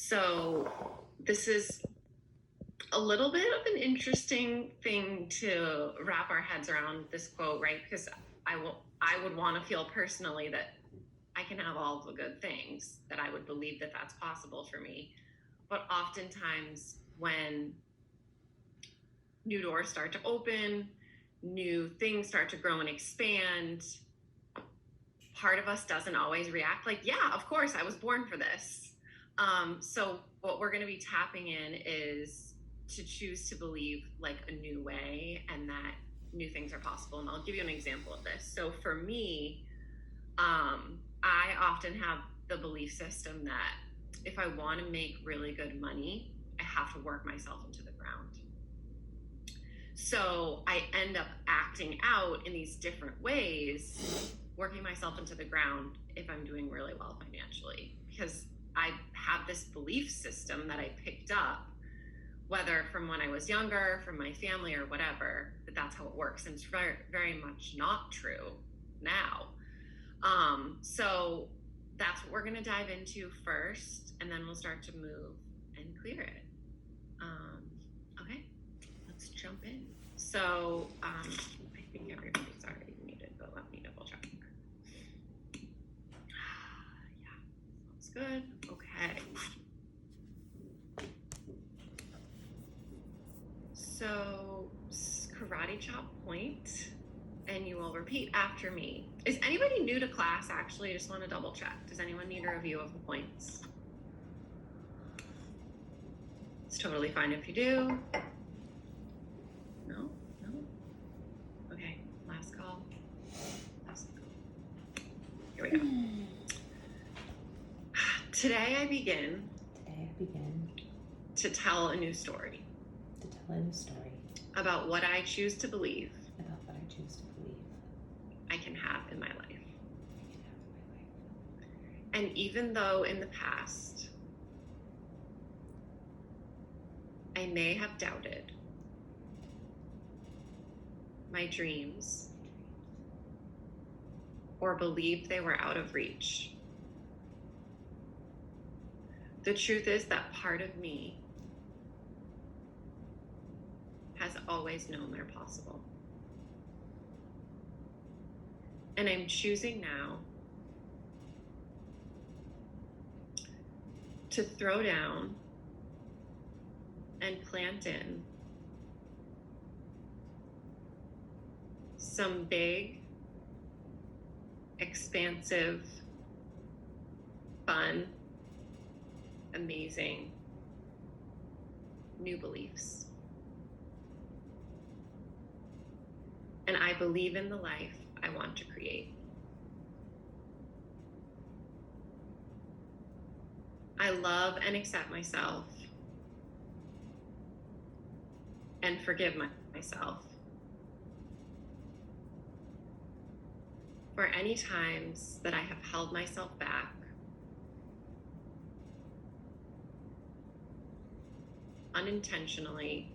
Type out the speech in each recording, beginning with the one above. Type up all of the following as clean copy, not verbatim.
So this is a little bit of an interesting thing to wrap our heads around, this quote, right? Because I would want to feel personally that I can have all the good things, that I would believe that that's possible for me. But oftentimes when new doors start to open, new things start to grow and expand, part of us doesn't always react like, yeah, of course, I was born for this. So what we're going to be tapping in is to choose to believe like a new way and that new things are possible. And I'll give you an example of this. So for me, I often have the belief system that if I want to make really good money, I have to work myself into the ground. So I end up acting out in these different ways, working myself into the ground if I'm doing really well financially, because I have this belief system that I picked up, whether from when I was younger, from my family or whatever, that that's how it works. And it's very, very much not true now. So that's what we're going to dive into first, and then we'll start to move and clear it. Okay, let's jump in. So I think everybody's already muted, but let me double check. Yeah, looks good. Okay. So karate chop point, and you will repeat after me. Is anybody new to class, actually? I just want to double check. Does anyone need a review of the points? It's totally fine if you do. No? Okay, last call. Here we go. Today I begin to tell a new story about what I choose to believe I can have in my life. And even though in the past I may have doubted my dreams or believed they were out of reach, the truth is that part of me has always known they're possible. And I'm choosing now to throw down and plant in some big, expansive, fun, amazing new beliefs. And I believe in the life I want to create. I love and accept myself and forgive myself for any times that I have held myself back, unintentionally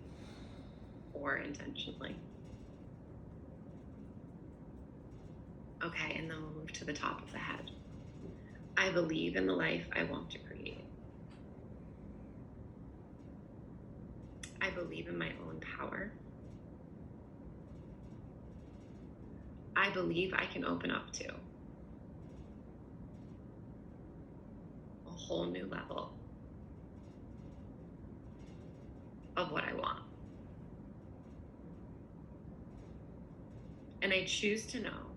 or intentionally. Okay, and then we'll move to the top of the head. I believe in the life I want to create. I believe in my own power. I believe I can open up to a whole new level of what I want. And I choose to know,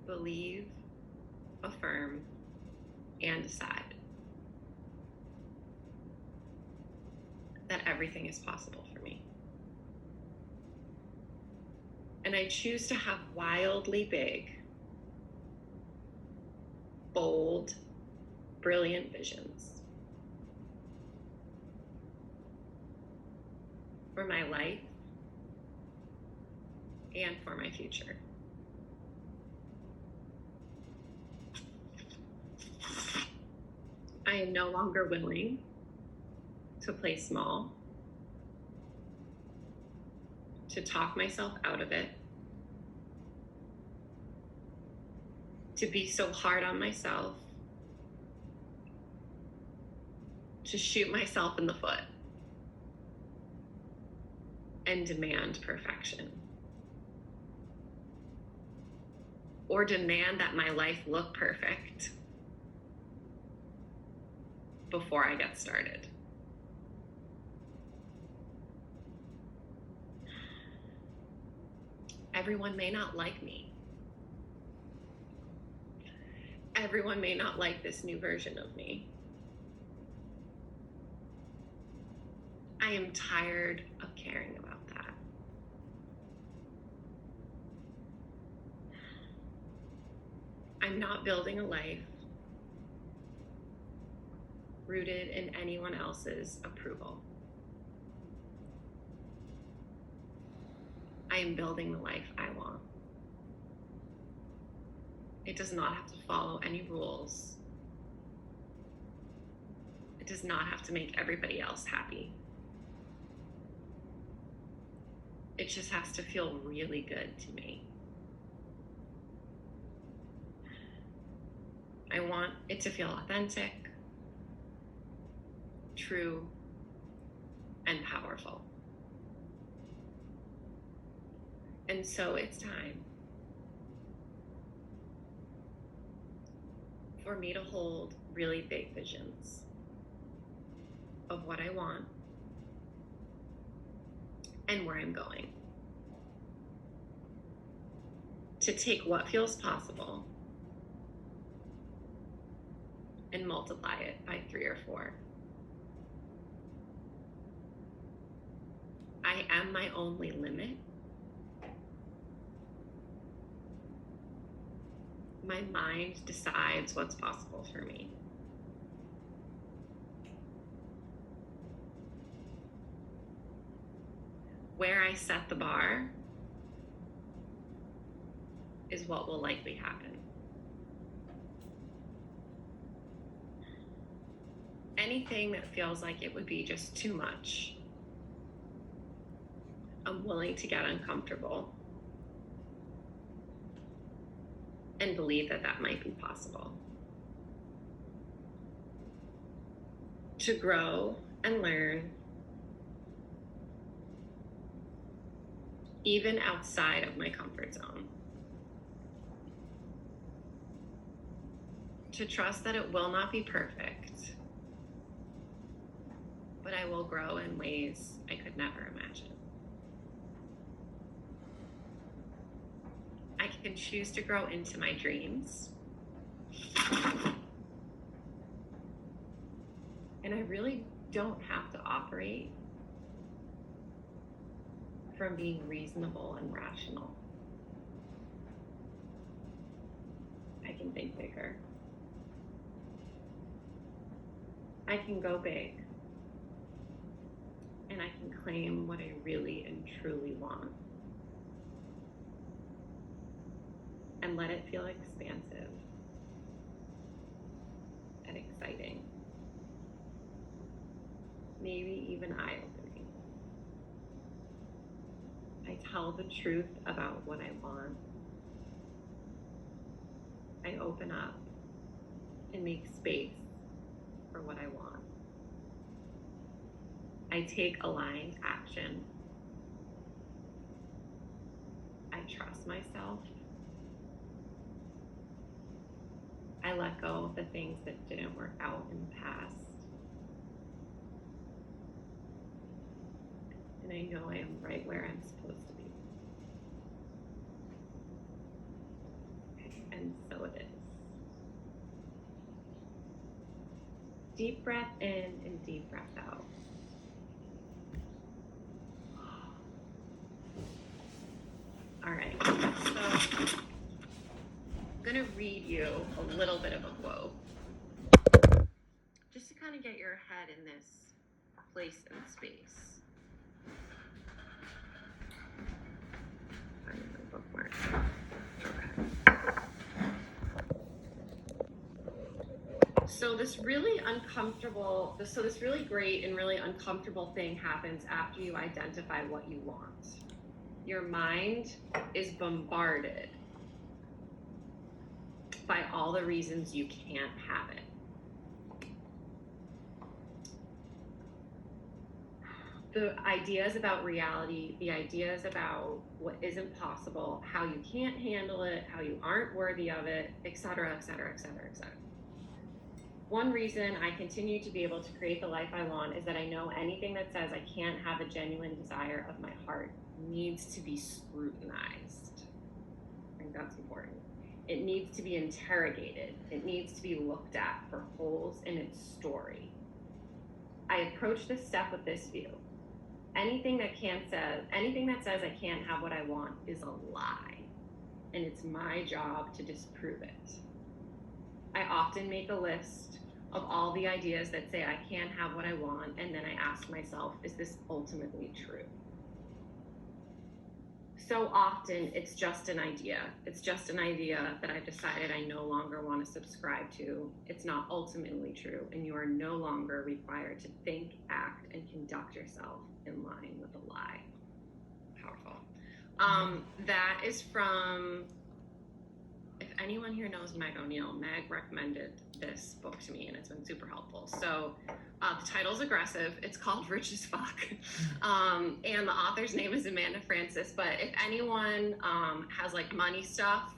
believe, affirm, and decide that everything is possible for me. And I choose to have wildly big, bold, brilliant visions for my life and for my future. I am no longer willing to play small, to talk myself out of it, to be so hard on myself, to shoot myself in the foot and demand perfection, or demand that my life look perfect before I get started. Everyone may not like me. Everyone may not like this new version of me. I am tired of caring about that. I'm not building a life rooted in anyone else's approval. I am building the life I want. It does not have to follow any rules. It does not have to make everybody else happy. It just has to feel really good to me. I want it to feel authentic, true, and powerful. And so it's time for me to hold really big visions of what I want and where I'm going. To take what feels possible and multiply it by 3 or 4. I am my only limit. My mind decides what's possible for me. Where I set the bar is what will likely happen. Anything that feels like it would be just too much, I'm willing to get uncomfortable and believe that that might be possible. To grow and learn, even outside of my comfort zone. To trust that it will not be perfect, but I will grow in ways I could never imagine. I can choose to grow into my dreams. And I really don't have to operate from being reasonable and rational. I can think bigger. I can go big. And I can claim what I really and truly want. And let it feel expansive and exciting. Maybe even eye-opening. I tell the truth about what I want. I open up and make space for what I want. I take aligned action. I trust myself. I let go of the things that didn't work out in the past. And I know I am right where I'm supposed to be. And so it is. Deep breath in and deep breath out. All right, so I'm gonna read you a little bit of a quote, just to kind of get your head in this place and space. Find my bookmark. Okay. So this really great and really uncomfortable thing happens after you identify what you want. Your mind is bombarded by all the reasons you can't have it. the ideas about reality, the ideas about what isn't possible, how you can't handle it, how you aren't worthy of it, etc., etc., etc., etc. One reason I continue to be able to create the life I want is that I know anything that says I can't have a genuine desire of my heart needs to be scrutinized. I think that's important. It needs to be interrogated. It needs to be looked at for holes in its story. I approach this step with this view. Anything that says I can't have what I want is a lie, and it's my job to disprove it. I often make a list of all the ideas that say I can't have what I want, and then I ask myself, is this ultimately true? So often it's just an idea. It's just an idea that I've decided I no longer want to subscribe to. It's not ultimately true, and you are no longer required to think, act, and conduct yourself in line with a lie. Powerful. That is from, if anyone here knows Meg O'Neill, Meg recommended this book to me, and it's been super helpful. So the title's aggressive. It's called Rich as Fuck. And the author's name is Amanda Francis. But if anyone has like money stuff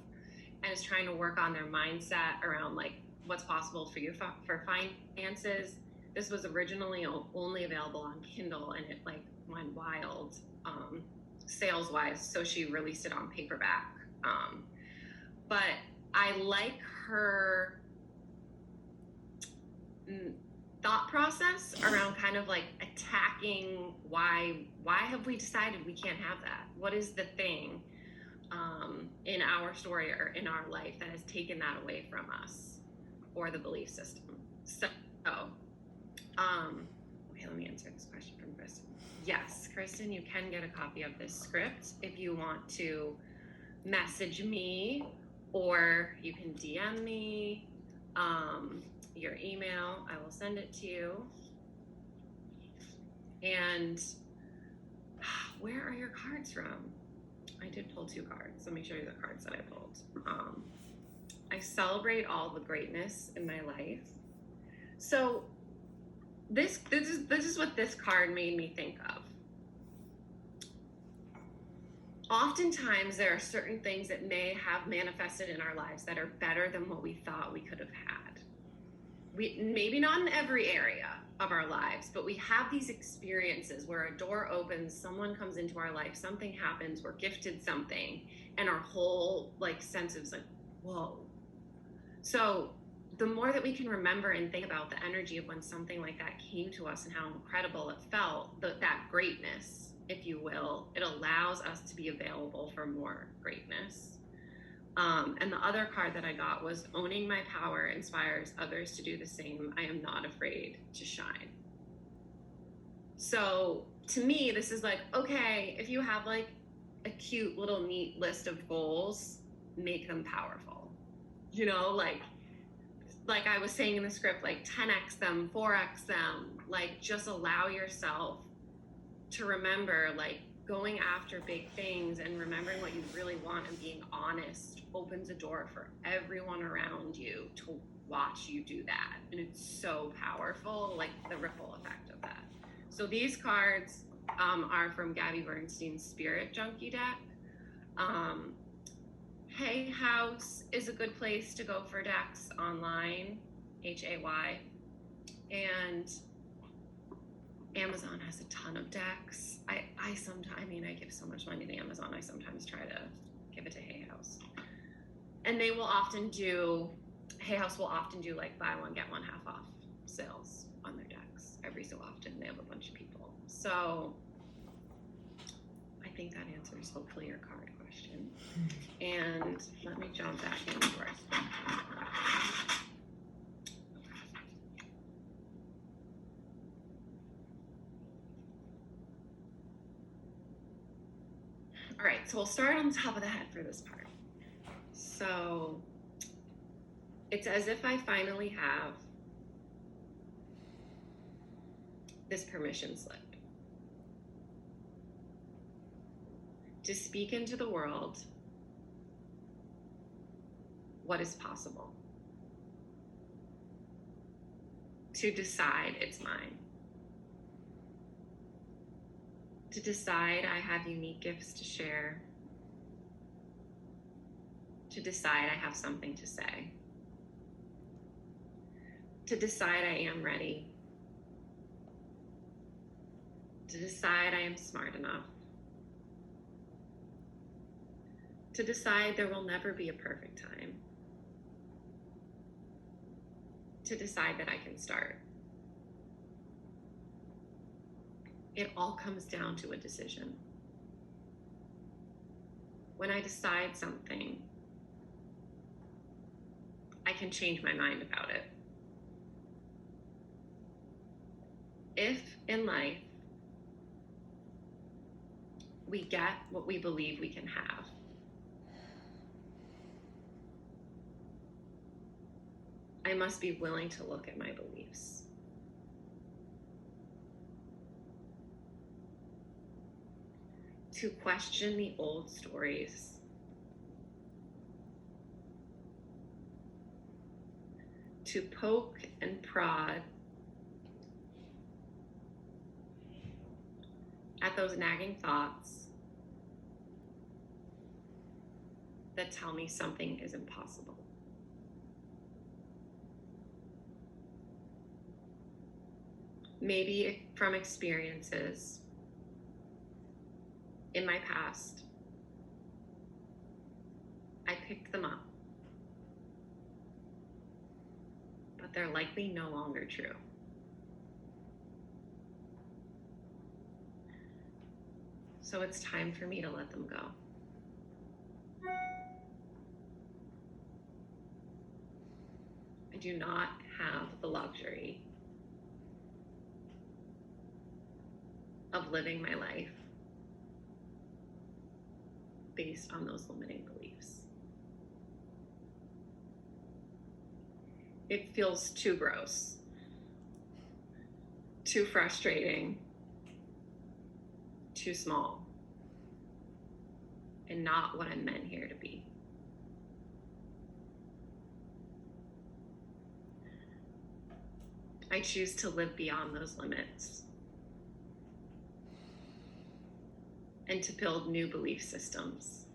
and is trying to work on their mindset around like what's possible for you for finances, this was originally only available on Kindle, and it like went wild sales wise. So she released it on paperback. But I like her thought process around kind of like attacking why have we decided we can't have that? What is the thing in our story or in our life that has taken that away from us, or the belief system? So, okay, let me answer this question from Kristen. Yes, Kristen, you can get a copy of this script if you want to message me, or you can DM me your email. I will send it to you. And where are your cards from? I did pull 2 cards. Let me show you the cards that I pulled. I celebrate all the greatness in my life. So this is what this card made me think of. Oftentimes there are certain things that may have manifested in our lives that are better than what we thought we could have had. Maybe not in every area of our lives, but we have these experiences where a door opens, someone comes into our life, something happens, we're gifted something, and our whole like sense is like, whoa. So the more that we can remember and think about the energy of when something like that came to us and how incredible it felt, that greatness, if you will, it allows us to be available for more greatness. And the other card that I got was owning my power inspires others to do the same. I am not afraid to shine. So to me, this is like, okay, if you have like a cute little neat list of goals, make them powerful. You know, like I was saying in the script, like 10x them, 4x them, like just allow yourself to remember, like going after big things and remembering what you really want and being honest opens a door for everyone around you to watch you do that. And it's so powerful, like the ripple effect of that. So these cards are from Gabby Bernstein's Spirit Junkie deck. Hay House is a good place to go for decks online, Hay. And Amazon has a ton of decks. I give so much money to Amazon, I sometimes try to give it to Hay House. And Hay House will often do like buy one, get one half off sales on their decks every so often. They have a bunch of people. So I think that answers hopefully your card question. And let me jump back into our script. All right, so we'll start on the top of the head for this part. So it's as if I finally have this permission slip to speak into the world what is possible, to decide it's mine. To decide I have unique gifts to share. To decide I have something to say. To decide I am ready. To decide I am smart enough. To decide there will never be a perfect time. To decide that I can start. It all comes down to a decision. When I decide something, I can change my mind about it. If in life we get what we believe we can have, I must be willing to look at my beliefs. To question the old stories. To poke and prod at those nagging thoughts that tell me something is impossible. Maybe from experiences in my past, I picked them up, but they're likely no longer true. So it's time for me to let them go. I do not have the luxury of living my life based on those limiting beliefs. It feels too gross, too frustrating, too small, and not what I'm meant here to be. I choose to live beyond those limits and to build new belief systems,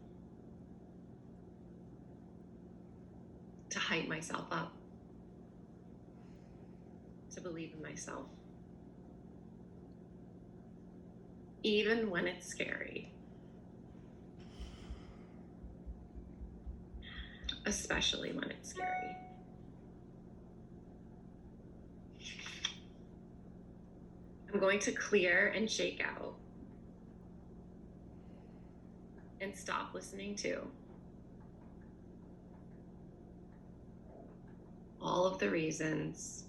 to hype myself up, to believe in myself, even when it's scary, especially when it's scary. I'm going to clear and shake out and stop listening to all of the reasons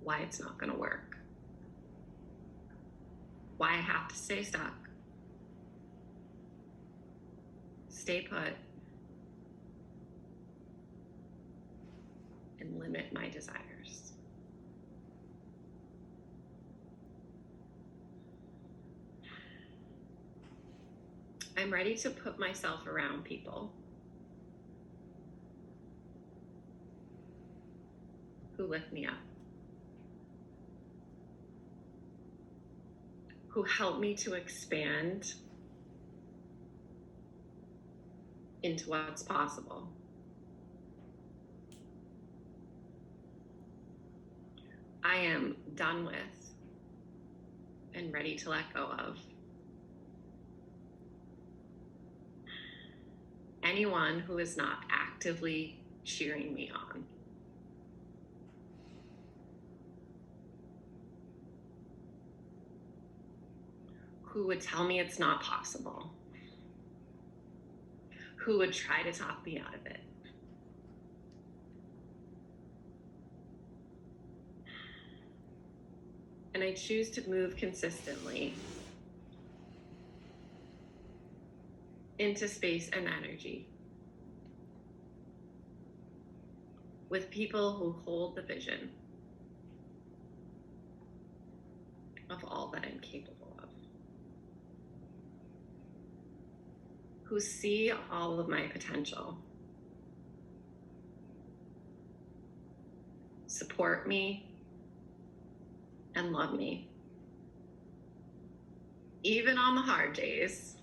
why it's not going to work, why I have to stay stuck, stay put, and limit my desires. I'm ready to put myself around people who lift me up, who help me to expand into what's possible. I am done with and ready to let go of anyone who is not actively cheering me on. Who would tell me it's not possible? Who would try to talk me out of it? And I choose to move consistently into space and energy with people who hold the vision of all that I'm capable of, who see all of my potential, support me, and love me even on the hard days,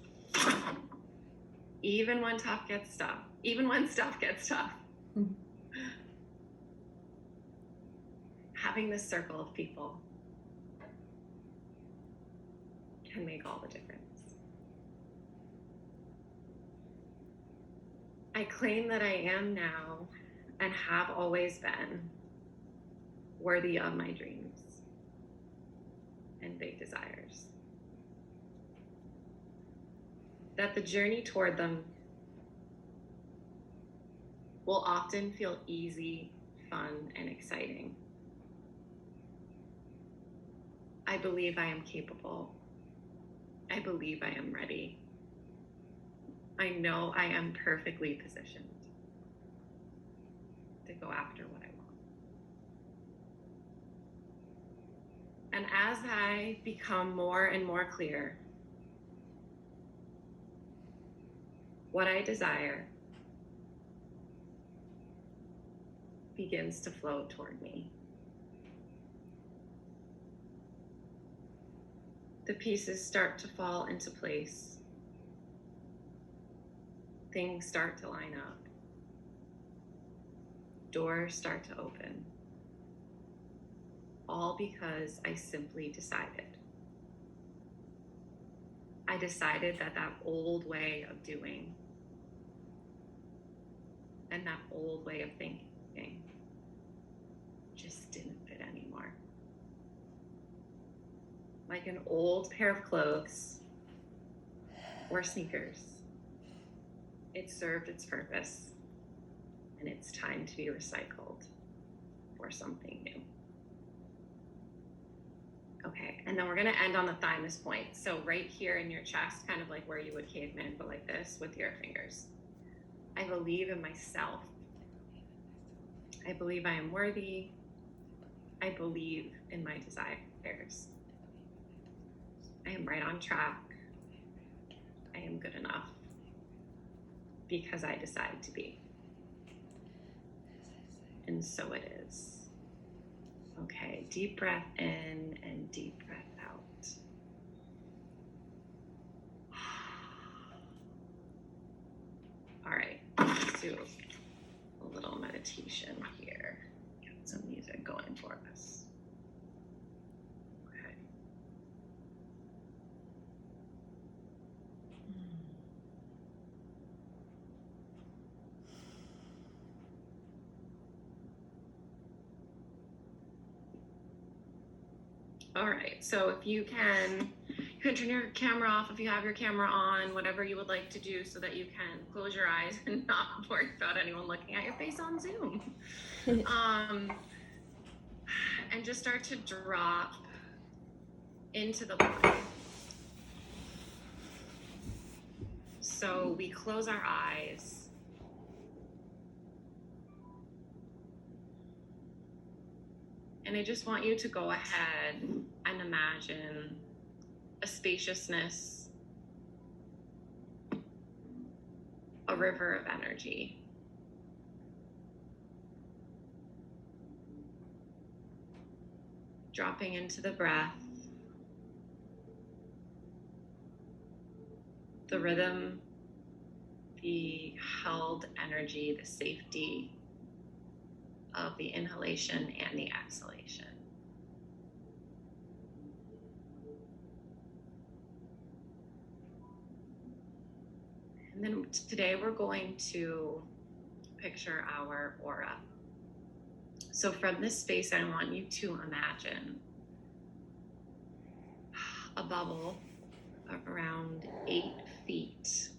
even when stuff gets tough, having this circle of people can make all the difference. I claim that I am now and have always been worthy of my dreams and big desires. That the journey toward them will often feel easy, fun, and exciting. I believe I am capable. I believe I am ready. I know I am perfectly positioned to go after what I want. And as I become more and more clear, what I desire begins to flow toward me. The pieces start to fall into place. Things start to line up. Doors start to open. All because I simply decided. I decided that that old way of doing and that old way of thinking just didn't fit anymore. Like an old pair of clothes or sneakers, it served its purpose and it's time to be recycled for something new. Okay, and then we're gonna end on the thymus point. So right here in your chest, kind of like where you would caveman, but like this with your fingers. I believe in myself. I believe I am worthy. I believe in my desires. I am right on track. I am good enough because I decided to be. And so it is. Okay, deep breath in and deep breath out. All right, let's do a little meditation here. Get some music going for us. Okay. All right, so if you can turn your camera off if you have your camera on, whatever you would like to do so that you can close your eyes and not worry about anyone looking at your face on Zoom. And just start to drop into the body. So we close our eyes. And I just want you to go ahead and imagine a spaciousness, a river of energy. Dropping into the breath, the rhythm, the held energy, the safety of the inhalation and the exhalation. And then today we're going to picture our aura. So from this space, I want you to imagine a bubble around 8 feet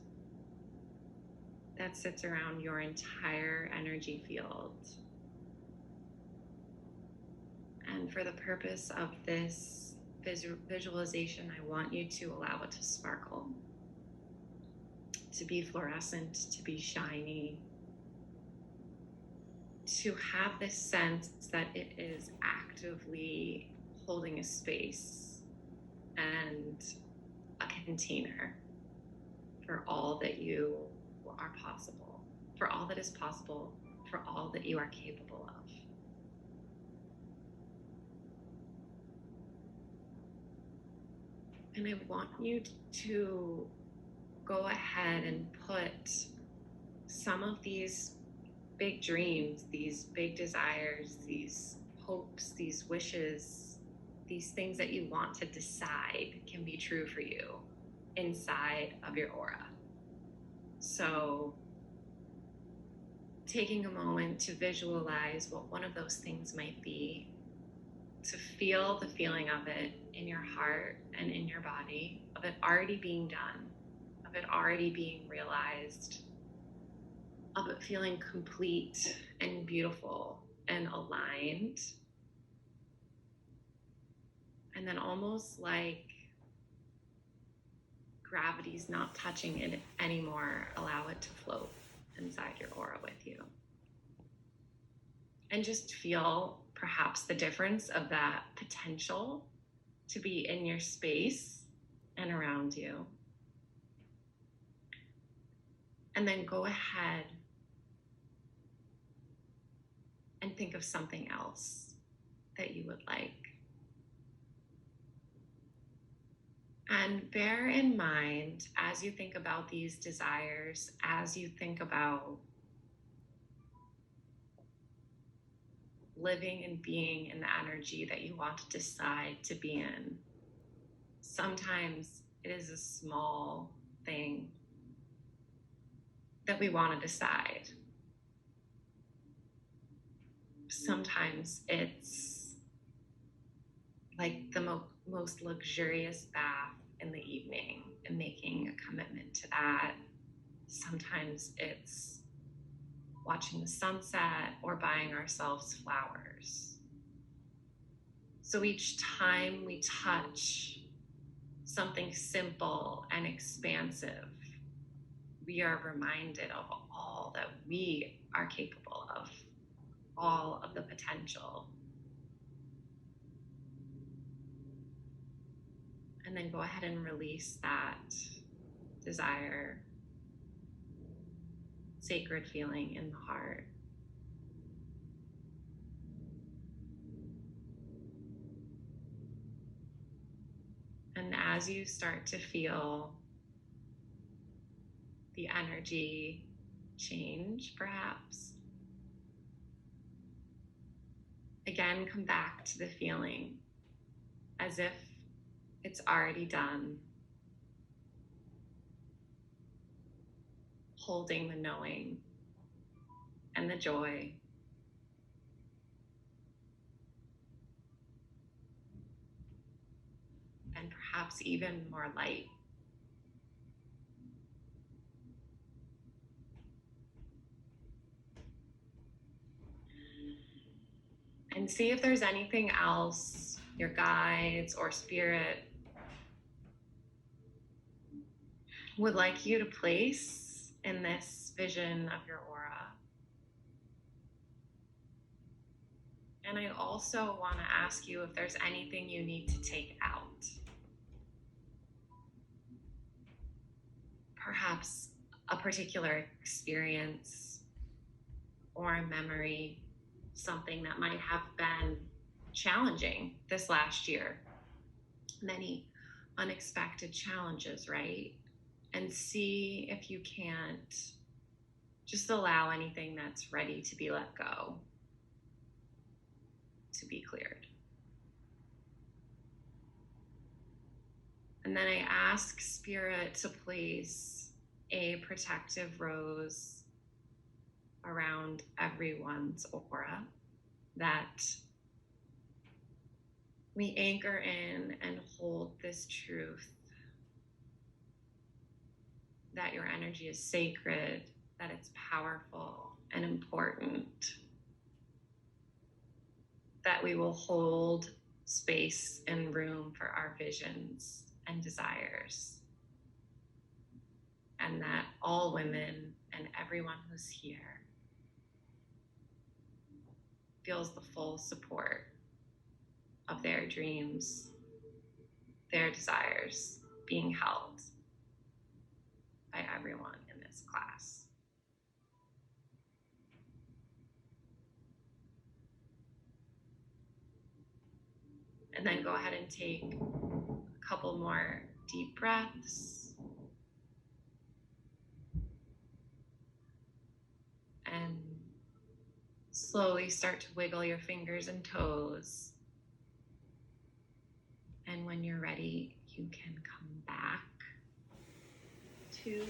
that sits around your entire energy field. And for the purpose of this visualization, I want you to allow it to sparkle, to be fluorescent, to be shiny, to have this sense that it is actively holding a space and a container for all that you are possible, for all that is possible, for all that you are capable of. And I want you to go ahead and put some of these big dreams, these big desires, these hopes, these wishes, these things that you want to decide can be true for you inside of your aura. So taking a moment to visualize what one of those things might be, to feel the feeling of it in your heart and in your body, of it already being done, of it already being realized, of it feeling complete and beautiful and aligned. And then almost like gravity's not touching it anymore, allow it to float inside your aura with you. And just feel perhaps the difference of that potential to be in your space and around you. And then go ahead and think of something else that you would like. And bear in mind, as you think about these desires, as you think about living and being in the energy that you want to decide to be in, sometimes it is a small thing that we want to decide. Sometimes it's like the most luxurious bath in the evening and making a commitment to that. Sometimes it's watching the sunset or buying ourselves flowers. So each time we touch something simple and expansive, we are reminded of all that we are capable of, all of the potential. And then go ahead and release that desire, sacred feeling in the heart. And as you start to feel the energy change, perhaps, again, come back to the feeling as if it's already done. Holding the knowing and the joy. And perhaps even more light. And see if there's anything else your guides or spirit would like you to place in this vision of your aura. And I also want to ask you if there's anything you need to take out. Perhaps a particular experience or a memory, something that might have been challenging this last year. Many unexpected challenges, right? And see if you can't just allow anything that's ready to be let go to be cleared. And then I ask Spirit to place a protective rose around everyone's aura, that we anchor in and hold this truth that your energy is sacred, that it's powerful and important, that we will hold space and room for our visions and desires, and that all women and everyone who's here feels the full support of their dreams, their desires being held by everyone in this class. And then go ahead and take a couple more deep breaths. And slowly start to wiggle your fingers and toes. And when you're ready, you can come back to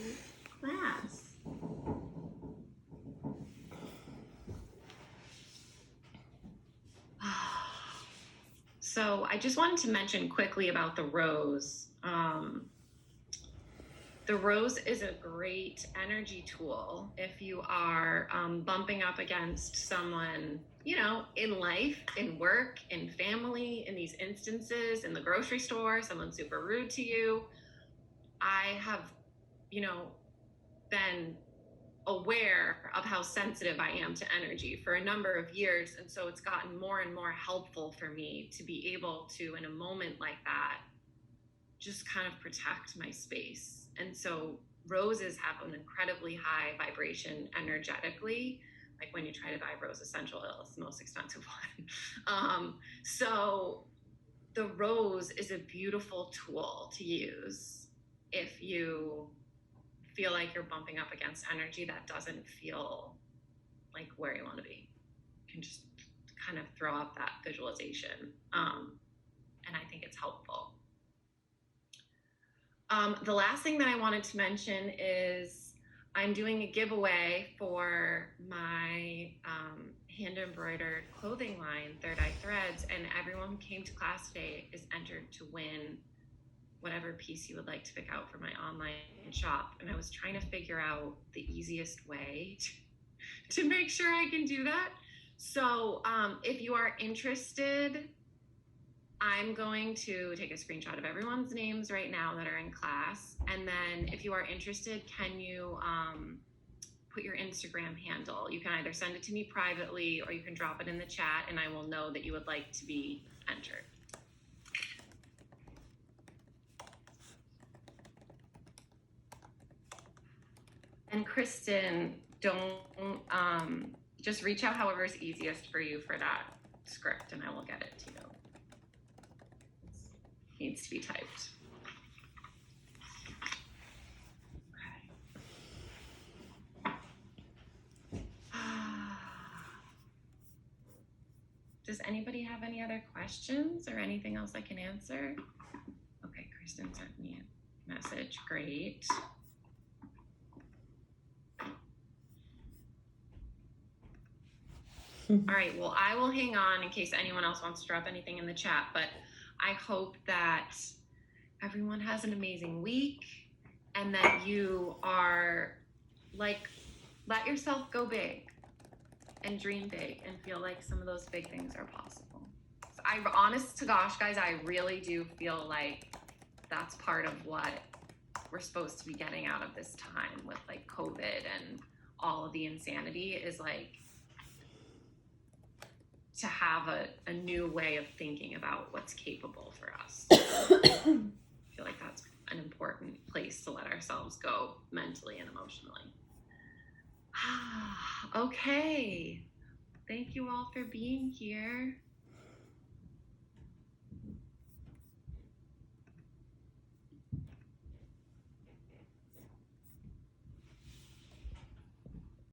class. So I just wanted to mention quickly about the rose. The rose is a great energy tool if you are bumping up against someone, you know, in life, in work, in family, in these instances, in the grocery store, someone super rude to you. I have, you know, been aware of how sensitive I am to energy for a number of years. And so it's gotten more and more helpful for me to be able to, in a moment like that, just kind of protect my space. And so roses have an incredibly high vibration energetically. Like when you try to buy rose essential oil, it's the most expensive one. So the rose is a beautiful tool to use if you feel like you're bumping up against energy that doesn't feel like where you want to be. You can just kind of throw up that visualization. And I think it's helpful. The last thing that I wanted to mention is I'm doing a giveaway for my hand embroidered clothing line, Third Eye Threads, and everyone who came to class today is entered to win whatever piece you would like to pick out for my online shop. And I was trying to figure out the easiest way to make sure I can do that. So if you are interested, I'm going to take a screenshot of everyone's names right now that are in class. And then if you are interested, can you put your Instagram handle? You can either send it to me privately or you can drop it in the chat and I will know that you would like to be entered. And Kristen, don't, just reach out however is easiest for you for that script and I will get it to you. It needs to be typed. Okay. Does anybody have any other questions or anything else I can answer? Okay, Kristen sent me a message, great. All right, well, I will hang on in case anyone else wants to drop anything in the chat, but I hope that everyone has an amazing week and that you are like, let yourself go big and dream big and feel like some of those big things are possible. So honest to gosh, guys, I really do feel like that's part of what we're supposed to be getting out of this time with like COVID and all of the insanity is like, to have a new way of thinking about what's capable for us. I feel like that's an important place to let ourselves go mentally and emotionally. Okay. Thank you all for being here.